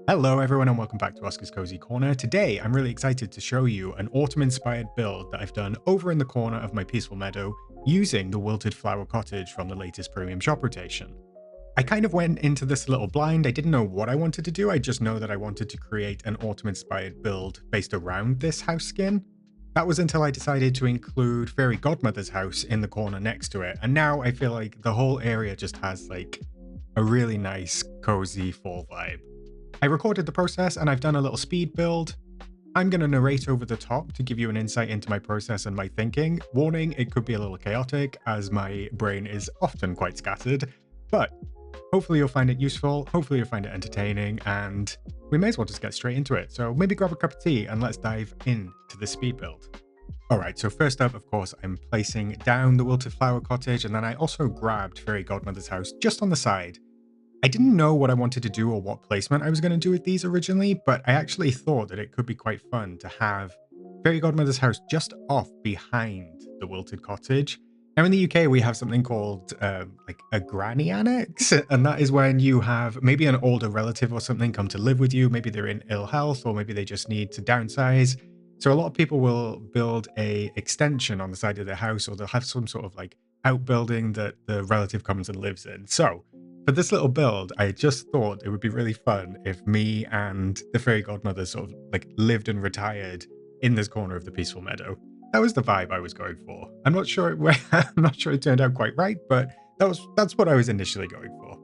Hello everyone and welcome back to Oscar's Cozy Corner. Today I'm really excited to show you an autumn-inspired build that I've done over in the corner of my Peaceful Meadow using the Wilted Flower Cottage from the latest premium shop rotation. I kind of went into this a little blind. I didn't know what I wanted to do. I just know that I wanted to create an autumn-inspired build based around this house skin. That was until I decided to include Fairy Godmother's house in the corner next to it. And now I feel like the whole area just has like a really nice, cozy fall vibe. I recorded the process and I've done a little speed build. I'm going to narrate over the top to give you an insight into my process and my thinking. Warning, it could be a little chaotic as my brain is often quite scattered, but hopefully you'll find it useful, hopefully you'll find it entertaining, and we may as well just get straight into it. So maybe grab a cup of tea and let's dive into the speed build. Alright, so first up, of course, I'm placing down the Wilted Flower Cottage, and then I also grabbed Fairy Godmother's house just on the side. I didn't know what I wanted to do or what placement I was going to do with these originally, but I actually thought that it could be quite fun to have Fairy Godmother's house just off behind the Wilted Cottage. Now in the UK, we have something called like a granny annex, and that is when you have maybe an older relative or something come to live with you. Maybe they're in ill health or maybe they just need to downsize. So a lot of people will build a extension on the side of their house, or they'll have some sort of like outbuilding that the relative comes and lives in. So for this little build, I just thought it would be really fun if me and the Fairy Godmother sort of like lived and retired in this corner of the Peaceful Meadow. That was the vibe I was going for. I'm not sure I'm not sure it turned out quite right, but that's what I was initially going for.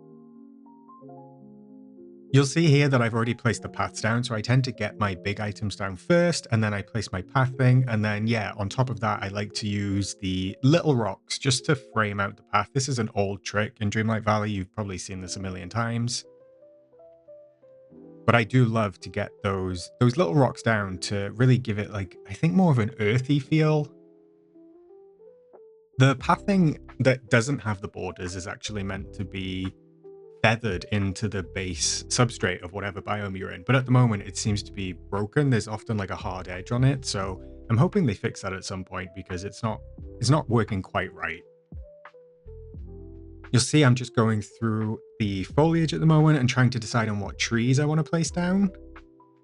You'll see here that I've already placed the paths down, so I tend to get my big items down first, and then I place my pathing, and then, yeah, on top of that, I like to use the little rocks just to frame out the path. This is an old trick in Dreamlight Valley. You've probably seen this a million times. But I do love to get those little rocks down to really give it, like, I think more of an earthy feel. The pathing that doesn't have the borders is actually meant to be feathered into the base substrate of whatever biome you're in. But at the moment, it seems to be broken. There's often like a hard edge on it. So I'm hoping they fix that at some point because it's not working quite right. You'll see I'm just going through the foliage at the moment and trying to decide on what trees I want to place down.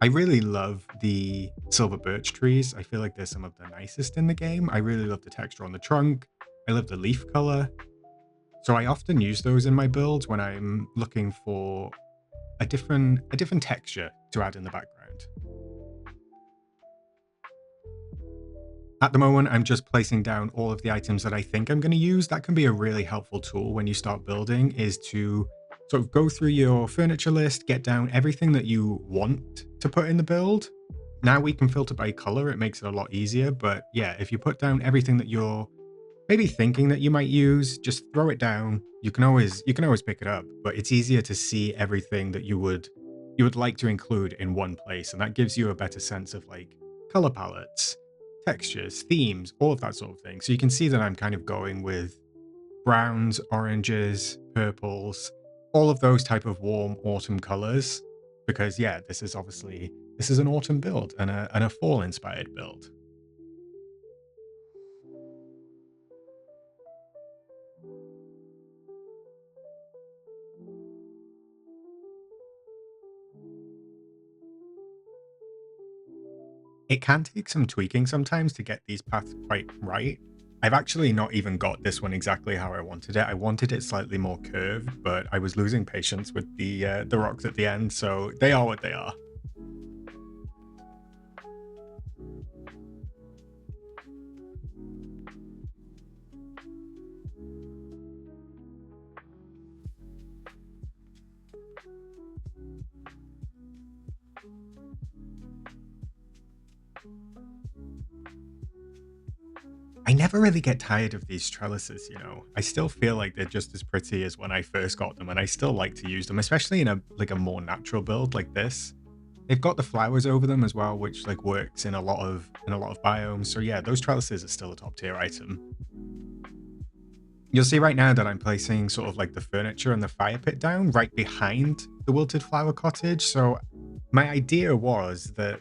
I really love the silver birch trees. I feel like they're some of the nicest in the game. I really love the texture on the trunk. I love the leaf color. So I often use those in my builds when I'm looking for a different texture to add in the background. At the moment, I'm just placing down all of the items that I think I'm going to use. That can be a really helpful tool when you start building, is to sort of go through your furniture list, get down everything that you want to put in the build. Now we can filter by color. It makes it a lot easier. But yeah, if you put down everything that you're maybe thinking that you might use, just throw it down. You can always pick it up, but it's easier to see everything that you would like to include in one place, and that gives you a better sense of like color palettes, textures, themes, all of that sort of thing. So you can see that I'm kind of going with browns, oranges, purples, all of those type of warm autumn colors, because yeah, this is an autumn build and a fall inspired build. It can take some tweaking sometimes to get these paths quite right. I've actually not even got this one exactly how I wanted it. I wanted it slightly more curved, but I was losing patience with the rocks at the end, so they are what they are. I never really get tired of these trellises, you know. I still feel like they're just as pretty as when I first got them, and I still like to use them, especially in a more natural build like this. They've got the flowers over them as well, which like works in a lot of biomes. So yeah, those trellises are still a top tier item. You'll see right now that I'm placing sort of like the furniture and the fire pit down right behind the Wilted Flower Cottage. So my idea was that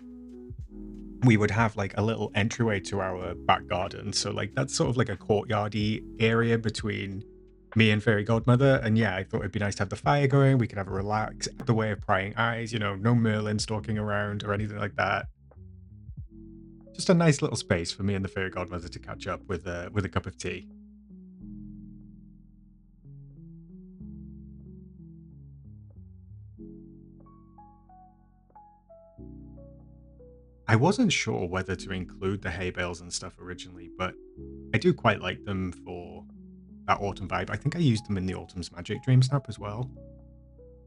we would have like a little entryway to our back garden. So like that's sort of like a courtyardy area between me and Fairy Godmother. And yeah, I thought it'd be nice to have the fire going. We could have a relax, the way of prying eyes, you know, no Merlin stalking around or anything like that. Just a nice little space for me and the Fairy Godmother to catch up with a cup of tea. I wasn't sure whether to include the hay bales and stuff originally, but I do quite like them for that autumn vibe. I think I used them in the Autumn's Magic Dream Snap as well.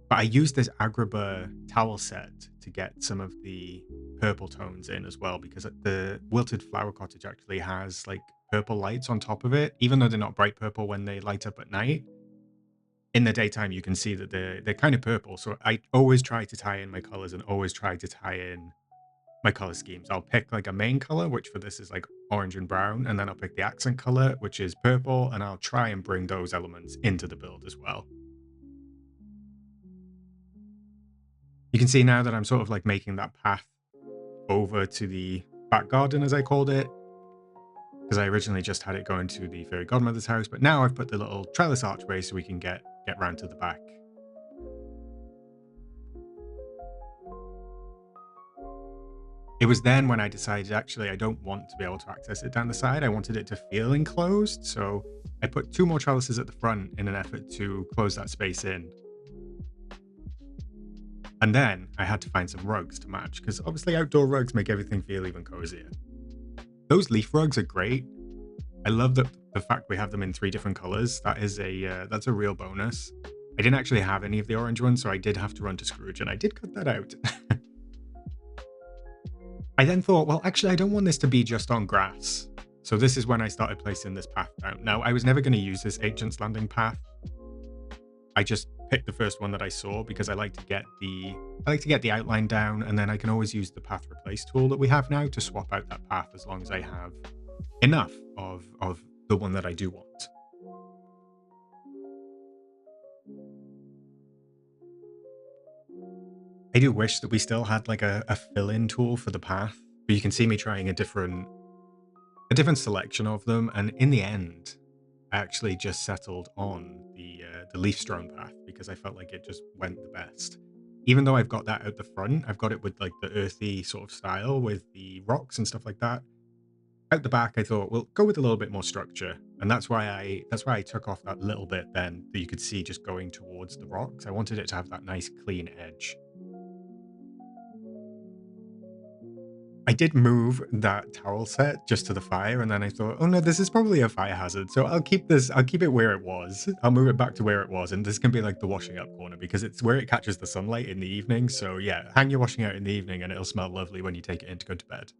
But I used this Agrabah towel set to get some of the purple tones in as well, because the Wilted Flower Cottage actually has like purple lights on top of it, even though they're not bright purple when they light up at night. In the daytime, you can see that they're kind of purple. So I always try to tie in my colors and always try to tie in my color schemes. I'll pick like a main color, which for this is like orange and brown, and then I'll pick the accent color, which is purple, and I'll try and bring those elements into the build as well. You can see now that I'm sort of like making that path over to the back garden, as I called it, because I originally just had it going to the Fairy Godmother's house, but now I've put the little trellis archway so we can get round to the back. It was then when I decided, actually, I don't want to be able to access it down the side. I wanted it to feel enclosed, so I put 2 more trellises at the front in an effort to close that space in. And then I had to find some rugs to match, because obviously outdoor rugs make everything feel even cozier. Those leaf rugs are great. I love the fact we have them in 3 different colors. That is that's a real bonus. I didn't actually have any of the orange ones, so I did have to run to Scrooge, and I did cut that out. I then thought, well, actually, I don't want this to be just on grass. So this is when I started placing this path down. Now, I was never going to use this Ancient's Landing path. I just picked the first one that I saw because I like to get the outline down, and then I can always use the path replace tool that we have now to swap out that path as long as I have enough of the one that I do want. I do wish that we still had like a fill-in tool for the path, but you can see me trying a different selection of them, and in the end, I actually just settled on the leaf strewn path because I felt like it just went the best. Even though I've got that out the front, I've got it with like the earthy sort of style with the rocks and stuff like that. Out the back, I thought, well, go with a little bit more structure, and that's why I took off that little bit then that you could see just going towards the rocks. I wanted it to have that nice clean edge. I did move that towel set just to the fire, and then I thought, oh no, this is probably a fire hazard. So I'll keep it where it was. I'll move it back to where it was. And this can be like the washing up corner because it's where it catches the sunlight in the evening. So yeah, hang your washing out in the evening and it'll smell lovely when you take it in to go to bed.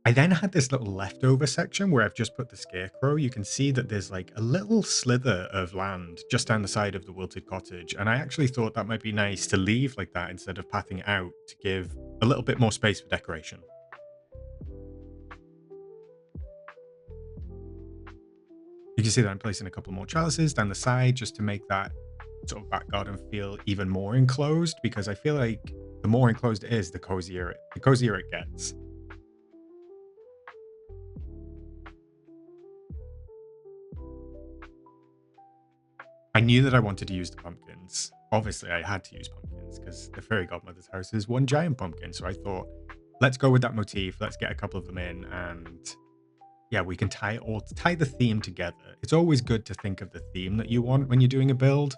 I then had this little leftover section where I've just put the scarecrow. You can see that there's like a little slither of land just down the side of the Wilted Cottage. And I actually thought that might be nice to leave like that instead of pathing it out to give a little bit more space for decoration. You can see that I'm placing a couple more trellises down the side just to make that sort of back garden feel even more enclosed, because I feel like the more enclosed it is, the cozier it gets. I knew that I wanted to use the pumpkins. Obviously, I had to use pumpkins because the Fairy Godmother's house is one giant pumpkin. So I thought, let's go with that motif. Let's get a couple of them in, and yeah, we can tie the theme together. It's always good to think of the theme that you want when you're doing a build.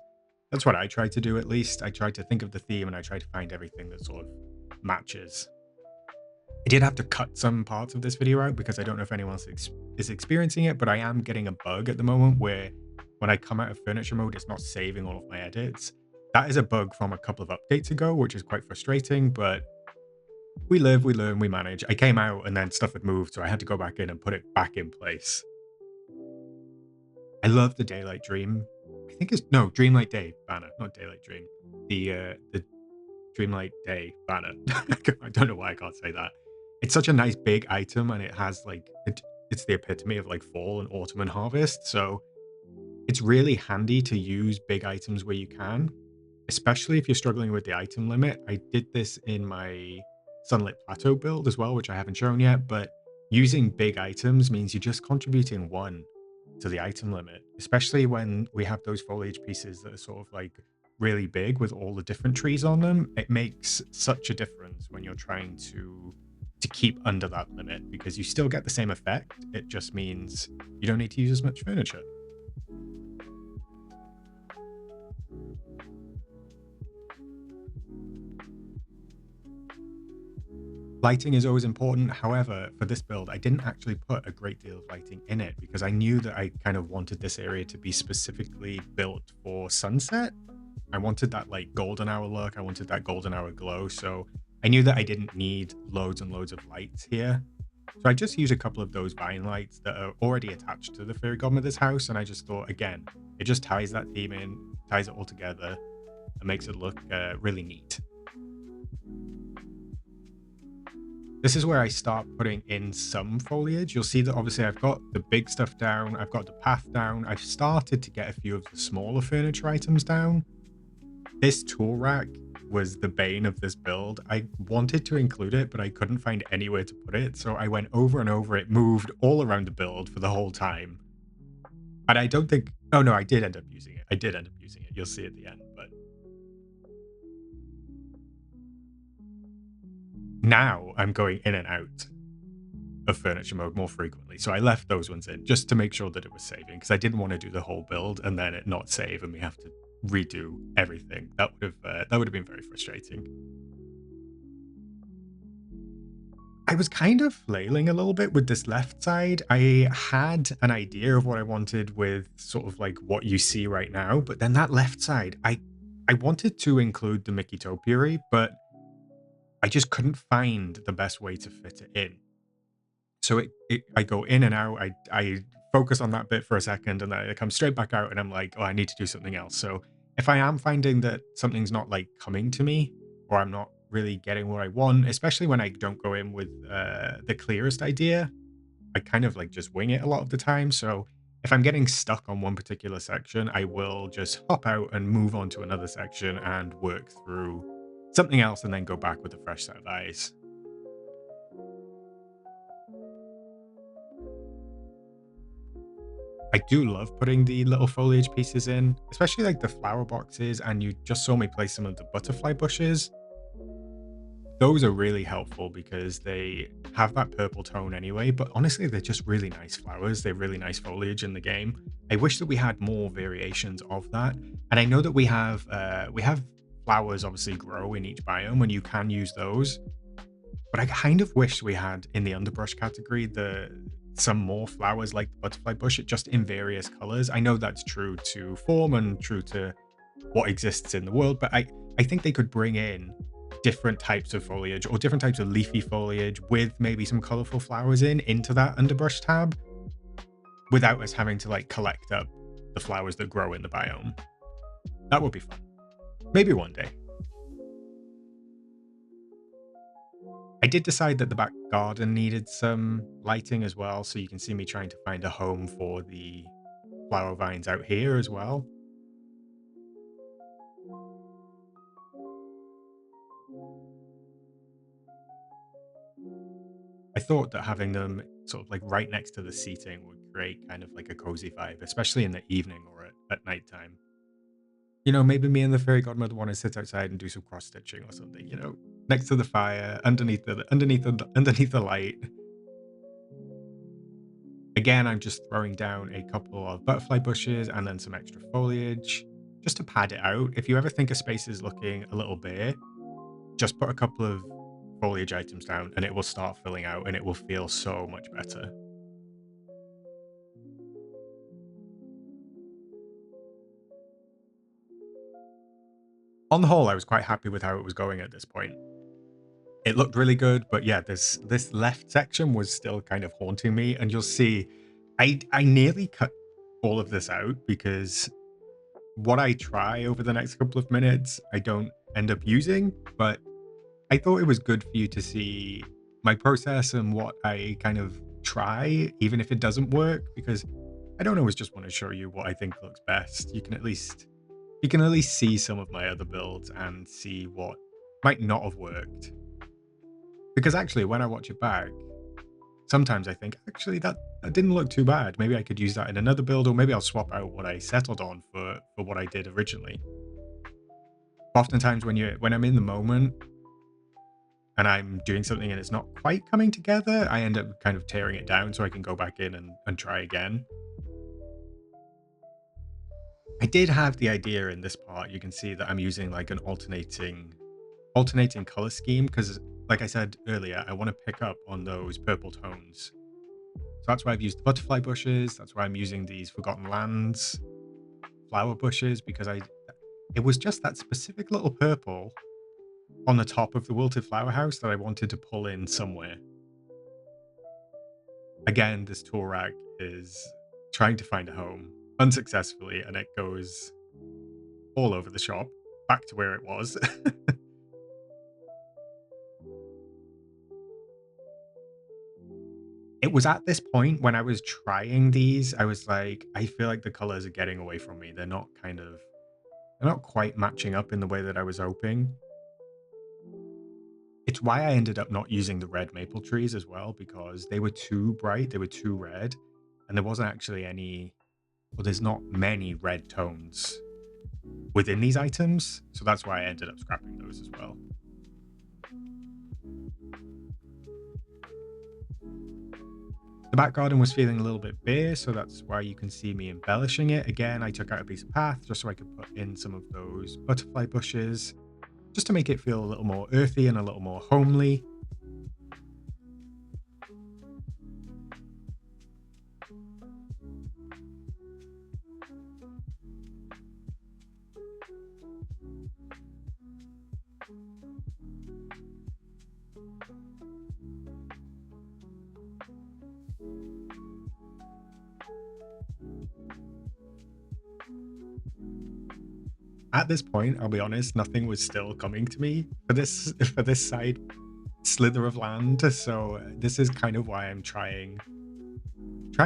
That's what I try to do, at least. I try to think of the theme and I try to find everything that sort of matches. I did have to cut some parts of this video out because I don't know if anyone else is experiencing it, but I am getting a bug at the moment where when I come out of furniture mode, it's not saving all of my edits. That is a bug from a couple of updates ago, which is quite frustrating, but we live, we learn, we manage. I came out and then stuff had moved, so I had to go back in and put it back in place. I love the Daylight Dream. I think it's, no, Dreamlight Day banner, not Daylight Dream. The Dreamlight Day banner. I don't know why I can't say that. It's such a nice big item, and it has like, it's the epitome of like fall and autumn and harvest, so it's really handy to use big items where you can, especially if you're struggling with the item limit. I did this in my Sunlit Plateau build as well, which I haven't shown yet, but using big items means you're just contributing one. to the item limit, especially when we have those foliage pieces that are sort of like really big with all the different trees on them. It makes such a difference when you're trying to keep under that limit because you still get the same effect. It just means you don't need to use as much furniture. Lighting is always important. However, for this build, I didn't actually put a great deal of lighting in it because I knew that I kind of wanted this area to be specifically built for sunset. I wanted that like golden hour look. I wanted that golden hour glow. So I knew that I didn't need loads and loads of lights here. So I just used a couple of those vine lights that are already attached to the fairy godmother's house. And I just thought, again, it just ties that theme in, ties it all together, and makes it look really neat. This is where I start putting in some foliage. You'll see that obviously I've got the big stuff down. I've got the path down. I've started to get a few of the smaller furniture items down. This tool rack was the bane of this build. I wanted to include it, but I couldn't find anywhere to put it. So I went over and over it, moved all around the build for the whole time. And I don't think, oh no, I did end up using it. I did end up using it. You'll see at the end, but now I'm going in and out of furniture mode more frequently. So I left those ones in just to make sure that it was saving because I didn't want to do the whole build and then it not save and we have to redo everything. That would have been very frustrating. I was kind of flailing a little bit with this left side. I had an idea of what I wanted with sort of like what you see right now, but then that left side, I wanted to include the Mickey topiary, but I just couldn't find the best way to fit it in. So I go in and out. I focus on that bit for a second, and then I come straight back out, and I'm like, oh, I need to do something else. So if I am finding that something's not like coming to me, or I'm not really getting what I want, especially when I don't go in with the clearest idea, I kind of like just wing it a lot of the time. So if I'm getting stuck on one particular section, I will just hop out and move on to another section and work through something else and then go back with a fresh set of eyes. I do love putting the little foliage pieces in, especially like the flower boxes, and you just saw me place some of the butterfly bushes. Those are really helpful because they have that purple tone anyway, but honestly, they're just really nice flowers. They're really nice foliage in the game. I wish that we had more variations of that. And I know that we have flowers obviously grow in each biome and you can use those. But I kind of wish we had in the underbrush category some more flowers like the butterfly bush, just in various colors. I know that's true to form and true to what exists in the world, but I think they could bring in different types of foliage or different types of leafy foliage with maybe some colorful flowers into that underbrush tab without us having to like collect up the flowers that grow in the biome. That would be fun. Maybe one day. I did decide that the back garden needed some lighting as well, so you can see me trying to find a home for the flower vines out here as well. I thought that having them sort of like right next to the seating would create kind of like a cozy vibe, especially in the evening or at nighttime. You know, maybe me and the fairy godmother want to sit outside and do some cross stitching or something, you know, next to the fire, underneath the light. Again, I'm just throwing down a couple of butterfly bushes and then some extra foliage just to pad it out. If you ever think a space is looking a little bare, just put a couple of foliage items down and it will start filling out and it will feel so much better. On the whole, I was quite happy with how it was going at this point. It looked really good, but yeah, this left section was still kind of haunting me, and you'll see I nearly cut all of this out because what I try over the next couple of minutes, I don't end up using, but I thought it was good for you to see my process and what I kind of try, even if it doesn't work, because I don't always just want to show you what I think looks best. You can at least see some of my other builds and see what might not have worked. Because actually, when I watch it back, sometimes I think, actually, that didn't look too bad. Maybe I could use that in another build, or maybe I'll swap out what I settled on for what I did originally. Oftentimes when I'm in the moment and I'm doing something and it's not quite coming together, I end up kind of tearing it down so I can go back in and try again. I did have the idea in this part. You can see that I'm using like an alternating color scheme because, like I said earlier, I want to pick up on those purple tones. So that's why I've used the butterfly bushes. That's why I'm using these Forgotten Lands flower bushes, because I it was just that specific little purple on the top of the wilted flower house that I wanted to pull in somewhere. Again, this tool rack is trying to find a home unsuccessfully, and it goes all over the shop, back to where it was. It was at this point when I was trying these, I was like, I feel like the colors are getting away from me. They're not quite matching up in the way that I was hoping. It's why I ended up not using the red maple trees as well, because they were too bright, they were too red, and there wasn't actually any, well, there's not many red tones within these items, so that's why I ended up scrapping those as well. The back garden was feeling a little bit bare, so that's why you can see me embellishing it. Again, I took out a piece of path just so I could put in some of those butterfly bushes, just to make it feel a little more earthy and a little more homely. At this point, I'll be honest, nothing was still coming to me for this for this side slither of land. So this is kind of why I'm trying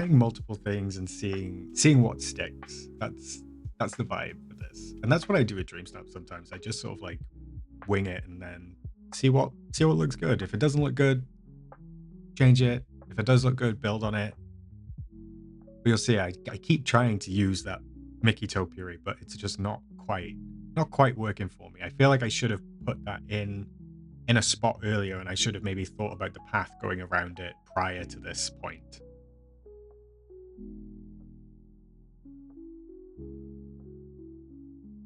multiple things and seeing what sticks. That's the vibe for this. And that's what I do with DreamSnap sometimes. I just sort of like wing it and then see what looks good. If it doesn't look good, change it. If it does look good, build on it. But you'll see I keep trying to use that Mickey topiary, but it's just not quite working for me. I feel like I should have put that in a spot earlier, and I should have maybe thought about the path going around it prior to this point.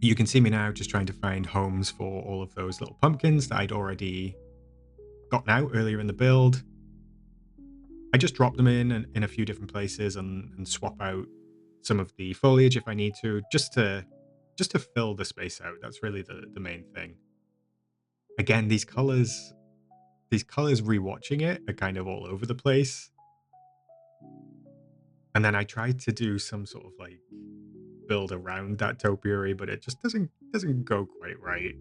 You can see me now just trying to find homes for all of those little pumpkins that I'd already gotten out earlier in the build. I just drop them in a few different places and swap out some of the foliage if I need to, just to fill the space out. That's really the main thing. Again, these colors rewatching it are kind of all over the place. And then I tried to do some sort of like build around that topiary, but it just doesn't go quite right.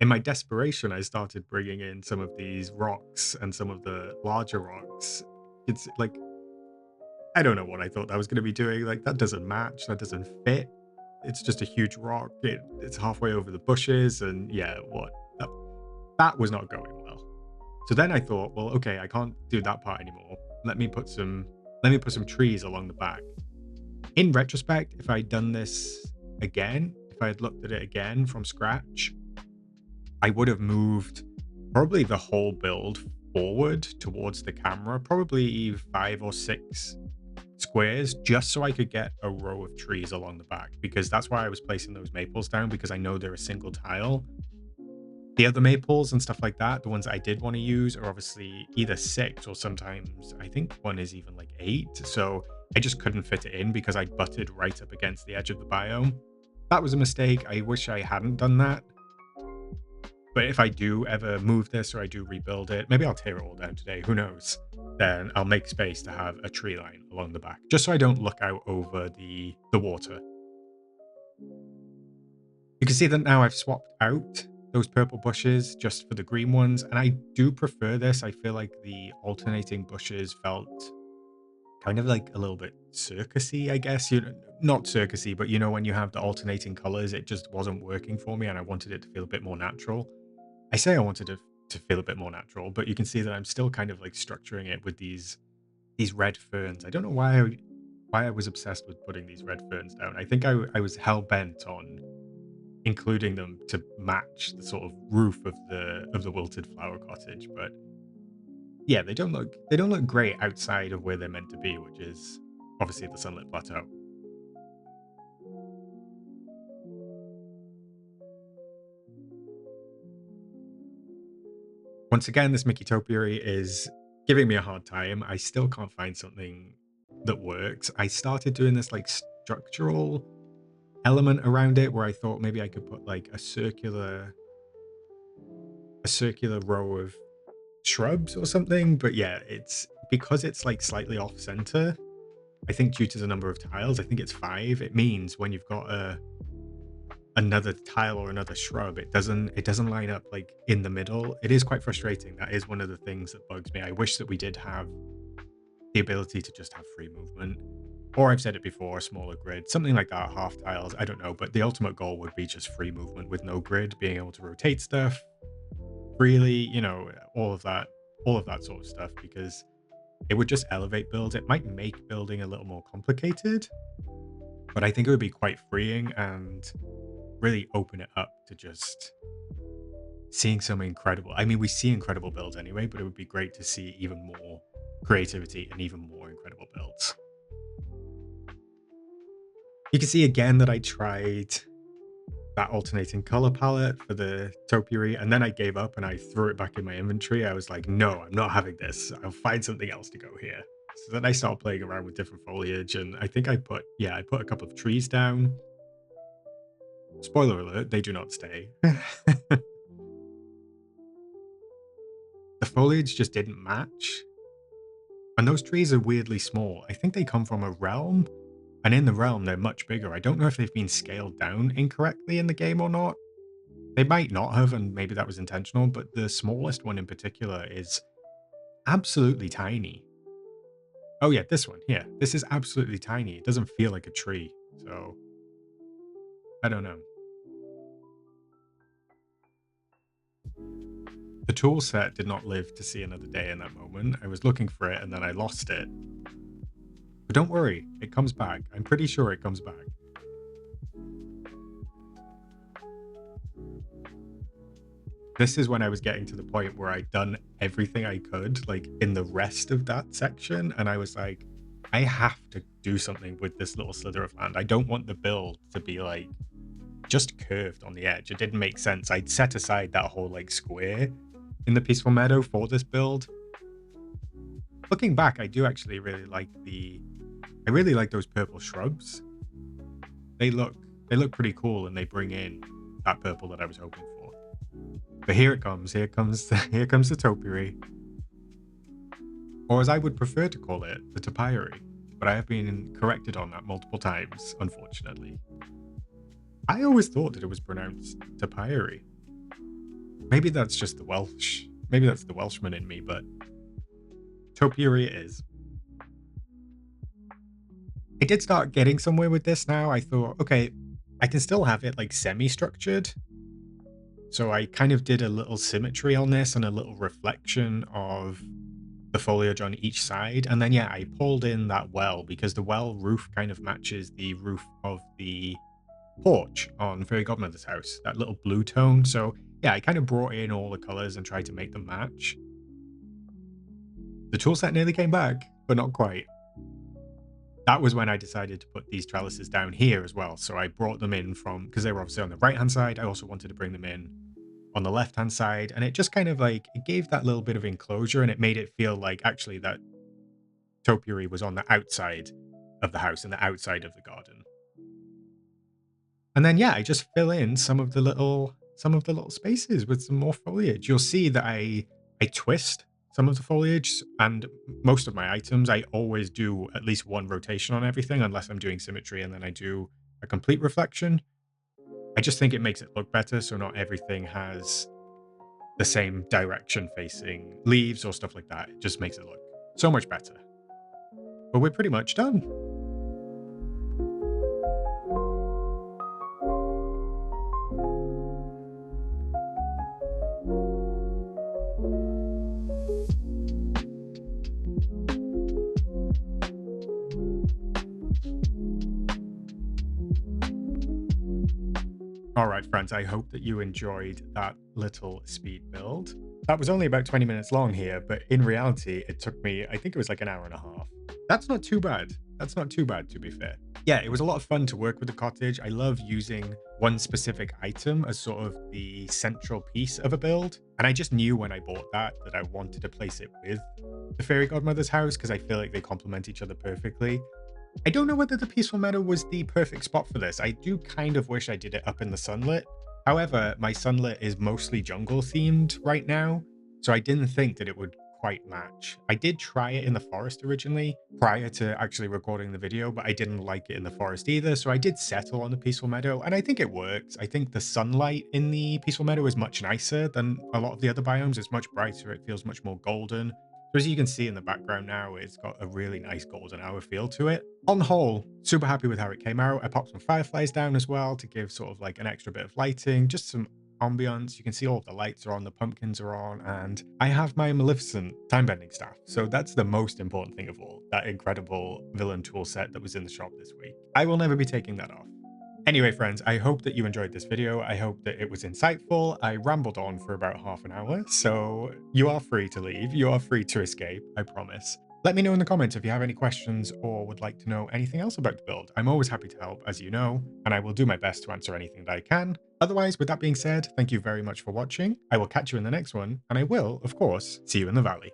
In my desperation, I started bringing in some of these rocks and some of the larger rocks. It's like, I don't know what I thought I was going to be doing. Like, that doesn't match. That doesn't fit. It's just a huge rock. It's halfway over the bushes. And yeah, that, that was not going well. So then I thought, well, okay, I can't do that part anymore. Let me put some trees along the back. In retrospect, if I'd done this again, if I had looked at it again from scratch, I would have moved probably the whole build forward towards the camera, probably 5 or 6 squares, just so I could get a row of trees along the back, because that's why I was placing those maples down, because I know they're a single tile. The other maples and stuff like that, the ones I did want to use, are obviously either 6 or sometimes I think one is even like 8. So I just couldn't fit it in because I butted right up against the edge of the biome. That was a mistake. I wish I hadn't done that. But if I do ever move this or I do rebuild it, maybe I'll tear it all down today, who knows? Then I'll make space to have a tree line along the back, just so I don't look out over the water. You can see that now I've swapped out those purple bushes just for the green ones, and I do prefer this. I feel like the alternating bushes felt kind of like a little bit circusy, I guess. Not circusy, but when you have the alternating colors, it just wasn't working for me, and I wanted it to feel a bit more natural. I say I wanted to feel a bit more natural. But you can see that I'm still kind of like structuring it with these red ferns. I don't know why I was obsessed with putting these red ferns down. I think I was hell bent on including them to match the sort of roof of the Wilted Flower Cottage. But yeah, they don't look great outside of where they're meant to be, which is obviously the sunlit plateau. Once again, this Mickey topiary is giving me a hard time. I still can't find something that works. I started doing this like structural element around it where I thought maybe I could put like a circular row of shrubs or something. But yeah, it's because it's like slightly off center. I think due to the number of tiles, I think it's 5. It means when you've got another tile or another shrub, it doesn't line up like in the middle. It is quite frustrating. That is one of the things that bugs me. I wish that we did have the ability to just have free movement. Or I've said it before, a smaller grid, something like that, half tiles, I don't know. But the ultimate goal would be just free movement with no grid, being able to rotate stuff freely, all of that sort of stuff, because it would just elevate builds. It might make building a little more complicated, but I think it would be quite freeing and really open it up to just seeing some incredible. I mean, we see incredible builds anyway, but it would be great to see even more creativity and even more incredible builds. You can see again that I tried that alternating color palette for the topiary, and then I gave up and I threw it back in my inventory. I was like, no, I'm not having this. I'll find something else to go here. So then I started playing around with different foliage, and I think I put a couple of trees down. Spoiler alert, they do not stay. The foliage just didn't match. And those trees are weirdly small. I think they come from a realm, and in the realm, they're much bigger. I don't know if they've been scaled down incorrectly in the game or not. They might not have, and maybe that was intentional, but the smallest one in particular is absolutely tiny. Oh yeah, this one here. This is absolutely tiny. It doesn't feel like a tree. So, I don't know. The tool set did not live to see another day in that moment. I was looking for it and then I lost it. But don't worry, it comes back. I'm pretty sure it comes back. This is when I was getting to the point where I'd done everything I could, like in the rest of that section. And I was like, I have to do something with this little slither of land. I don't want the build to be like just curved on the edge. It didn't make sense. I'd set aside that whole like square in the Peaceful Meadow for this build. Looking back, I do actually I really like those purple shrubs. They look pretty cool, and they bring in that purple that I was hoping for. But here it comes. Here comes the topiary, or as I would prefer to call it, the topiary. But I have been corrected on that multiple times, unfortunately. I always thought that it was pronounced topiary. Maybe that's just the Welsh. Maybe that's the Welshman in me, but topiary it is. I did start getting somewhere with this now. I thought, okay, I can still have it like semi-structured. So I kind of did a little symmetry on this and a little reflection of the foliage on each side. And then, yeah, I pulled in that well because the well roof kind of matches the roof of the porch on Fairy Godmother's house, that little blue tone. So yeah, I kind of brought in all the colors and tried to make them match. The tool set nearly came back, but not quite. That was when I decided to put these trellises down here as well. So I brought them in from, because they were obviously on the right hand side, I also wanted to bring them in on the left hand side, and it just kind of like, it gave that little bit of enclosure, and it made it feel like actually that topiary was on the outside of the house and the outside of the garden. And then yeah, I just fill in some of the little spaces with some more foliage. You'll see that I twist some of the foliage, and most of my items I always do at least one rotation on everything unless I'm doing symmetry, and then I do a complete reflection. I just think it makes it look better, so not everything has the same direction facing leaves or stuff like that. It just makes it look so much better. But we're pretty much done. All right, friends, I hope that you enjoyed that little speed build. That was only about 20 minutes long here, but in reality, it took me, I think it was like an hour and a half. That's not too bad. That's not too bad, to be fair. Yeah, it was a lot of fun to work with the cottage. I love using one specific item as sort of the central piece of a build. And I just knew when I bought that I wanted to place it with the fairy godmother's house because I feel like they complement each other perfectly. I don't know whether the Peaceful Meadow was the perfect spot for this. I do kind of wish I did it up in the sunlit. However, my sunlit is mostly jungle themed right now, so I didn't think that it would quite match. I did try it in the forest originally prior to actually recording the video, but I didn't like it in the forest either, so I did settle on the Peaceful Meadow, and I think it works. I think the sunlight in the Peaceful Meadow is much nicer than a lot of the other biomes. It's much brighter, it feels much more golden. So as you can see in the background now, it's got a really nice golden hour feel to it. On the whole, super happy with how it came out. I popped some fireflies down as well to give sort of like an extra bit of lighting, just some ambiance. You can see all of the lights are on, the pumpkins are on, and I have my Maleficent time-bending staff. So that's the most important thing of all, that incredible villain tool set that was in the shop this week. I will never be taking that off. Anyway, friends, I hope that you enjoyed this video. I hope that it was insightful. I rambled on for about half an hour, so you are free to leave. You are free to escape, I promise. Let me know in the comments if you have any questions or would like to know anything else about the build. I'm always happy to help, as you know, and I will do my best to answer anything that I can. Otherwise, with that being said, thank you very much for watching. I will catch you in the next one, and I will, of course, see you in the valley.